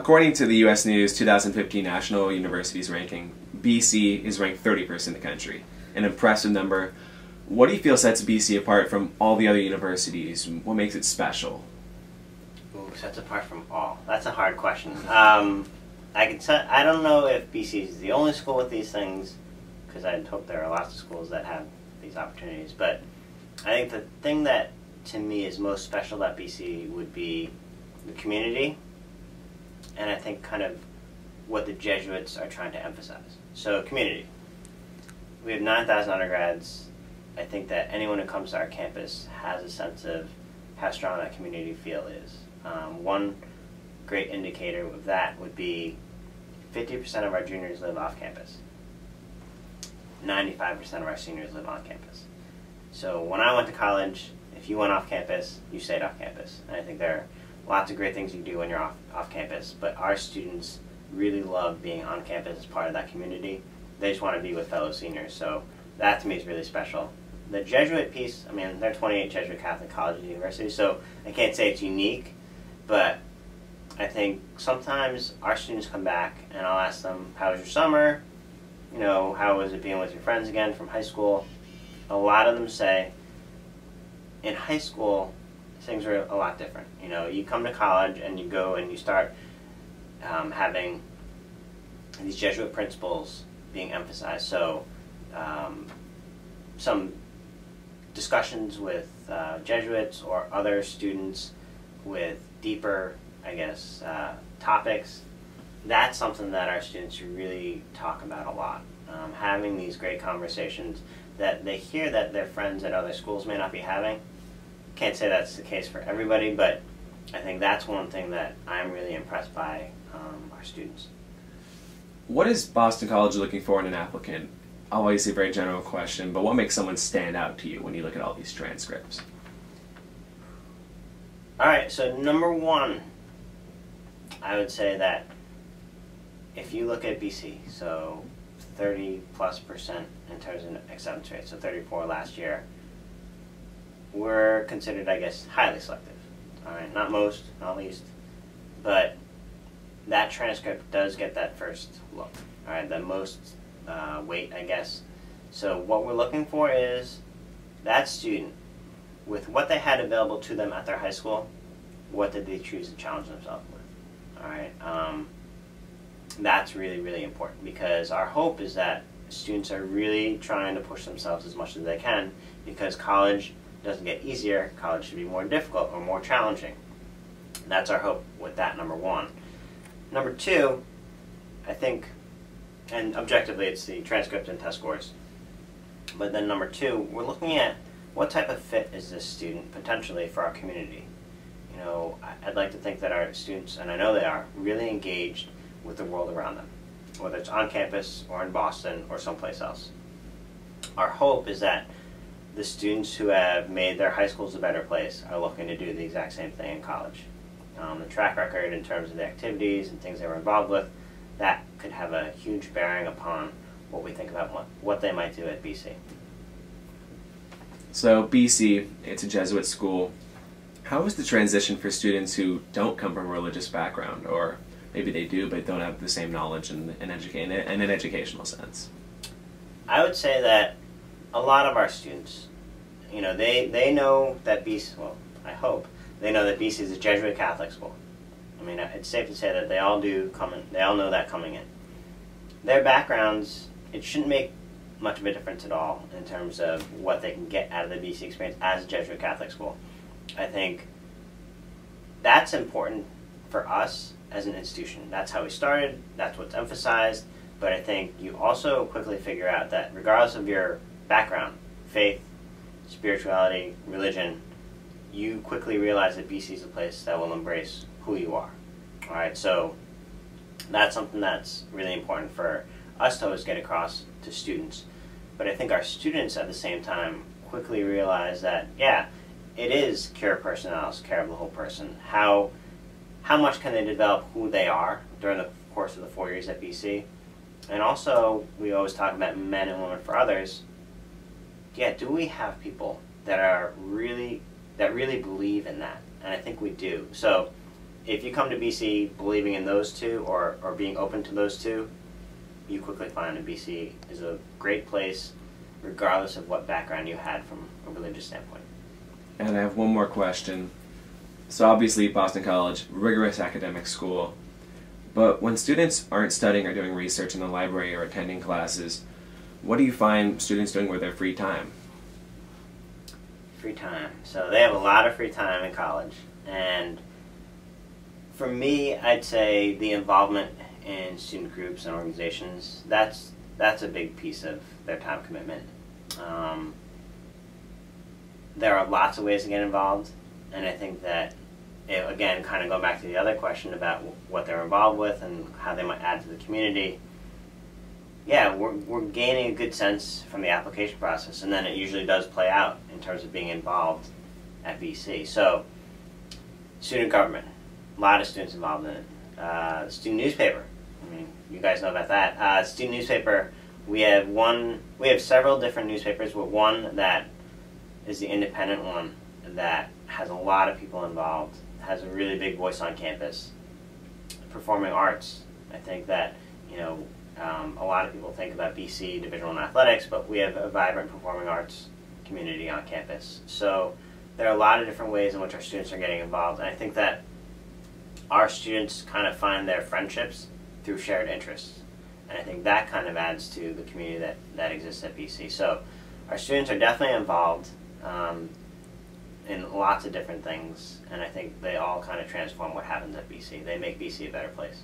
According to the U.S. News 2015 National Universities Ranking, BC is ranked 31st in the country, an impressive number. What do you feel sets BC apart from all the other universities? What makes it special? Ooh, sets apart from all. That's a hard question. I don't know if BC is the only school with these things, because I'd hope there are lots of schools that have these opportunities. But I think the thing that to me is most special about BC would be the community, and I think kind of what the Jesuits are trying to emphasize. So community. We have 9,000 undergrads. I think that anyone who comes to our campus has a sense of how strong that community feel is. One great indicator of that would be 50% of our juniors live off campus. 95% of our seniors live on campus. So when I went to college, if you went off campus, you stayed off campus. And I think there are lots of great things you do when you're off campus, but our students really love being on campus as part of that community. They just want to be with fellow seniors, so that to me is really special. The Jesuit piece, I mean, there are 28 Jesuit Catholic colleges and universities, so I can't say it's unique, but I think sometimes our students come back and I'll ask them, how was your summer? You know, how was it being with your friends again from high school? A lot of them say, in high school, things are a lot different. You know, you come to college and you go and you start having these Jesuit principles being emphasized. So some discussions with Jesuits or other students with deeper, I guess, topics, that's something that our students really talk about a lot. Having these great conversations that they hear that their friends at other schools may not be having. Can't say that's the case for everybody, but I think that's one thing that I'm really impressed by our students. What is Boston College looking for in an applicant? Obviously a very general question, but what makes someone stand out to you when you look at all these transcripts? Alright, so number one, I would say that if you look at BC, so 30+% in terms of acceptance rate, so 34 last year, we're considered, I guess, highly selective. Alright, not most, not least, but that transcript does get that first look. Alright, the most weight, I guess. So what we're looking for is that student, with what they had available to them at their high school, what did they choose to challenge themselves with? Alright, that's really, really important, because our hope is that students are really trying to push themselves as much as they can, because college doesn't get easier, college should be more difficult or more challenging. That's our hope with that, number one. Number two, I think, and objectively it's the transcript and test scores, but then number two, we're looking at what type of fit is this student potentially for our community. You know, I'd like to think that our students, and I know they are, really engaged with the world around them, whether it's on campus or in Boston or someplace else. Our hope is that the students who have made their high schools a better place are looking to do the exact same thing in college. The track record in terms of the activities and things they were involved with, that could have a huge bearing upon what we think about what they might do at BC. So BC, it's a Jesuit school. How is the transition for students who don't come from a religious background, or maybe they do but don't have the same knowledge in an educational sense? I would say that a lot of our students, you know, they know that BC, well, I hope, they know that BC is a Jesuit Catholic school. I mean, it's safe to say that they all know that coming in. Their backgrounds, it shouldn't make much of a difference at all in terms of what they can get out of the BC experience as a Jesuit Catholic school. I think that's important for us as an institution. That's how we started, that's what's emphasized, but I think you also quickly figure out that regardless of your background, faith, spirituality, religion, you quickly realize that BC is a place that will embrace who you are. Alright, so that's something that's really important for us to always get across to students. But I think our students at the same time quickly realize that, yeah, it is care personalis, care of the whole person. How much can they develop who they are during the course of the 4 years at BC? And also, we always talk about men and women for others. Yeah, do we have people that really believe in that? And I think we do. So if you come to BC believing in those two or being open to those two, you quickly find that BC is a great place regardless of what background you had from a religious standpoint. And I have one more question. So obviously Boston College, rigorous academic school, but when students aren't studying or doing research in the library or attending classes, what do you find students doing with their free time? Free time. So they have a lot of free time in college, and for me, I'd say the involvement in student groups and organizations, that's a big piece of their time commitment. There are lots of ways to get involved, and I think that, again, kind of go back to the other question about what they're involved with and how they might add to the community. Yeah, we're gaining a good sense from the application process, and then it usually does play out in terms of being involved at BC. So, student government, a lot of students involved in it. Student newspaper, I mean, you guys know about that. Student newspaper, we have several different newspapers, but one that is the independent one that has a lot of people involved, has a really big voice on campus. Performing arts, I think that, a lot of people think about BC Division I athletics, but we have a vibrant performing arts community on campus. So there are a lot of different ways in which our students are getting involved, and I think that our students kind of find their friendships through shared interests. And I think that kind of adds to the community that exists at BC. So our students are definitely involved in lots of different things, and I think they all kind of transform what happens at BC. They make BC a better place.